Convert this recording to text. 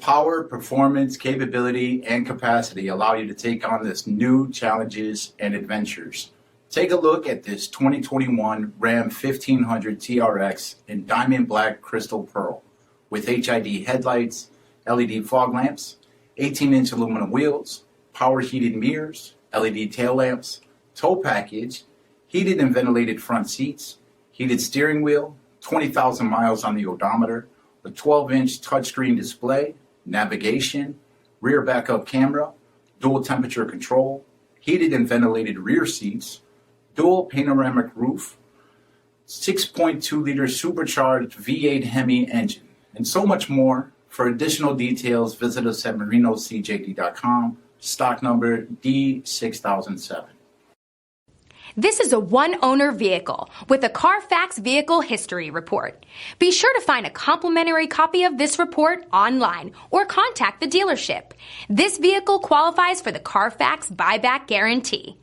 Power, performance, capability, and capacity allow you to take on this new challenges and adventures. Take a look at this 2021 Ram 1500 TRX in diamond black crystal pearl with HID headlights, LED fog lamps, 18-inch aluminum wheels, power heated mirrors, LED tail lamps, tow package, heated and ventilated front seats, heated steering wheel, 20,000 miles on the odometer, a 12-inch touchscreen display, navigation, rear backup camera, dual temperature control, heated and ventilated rear seats, dual panoramic roof, 6.2-liter supercharged V8 HEMI engine, and so much more. For additional details, visit us at marinocjd.com, stock number D6007. This is a one-owner vehicle with a CARFAX Vehicle History Report. Be sure to find a complimentary copy of this report online or contact the dealership. This vehicle qualifies for the CARFAX Buyback Guarantee.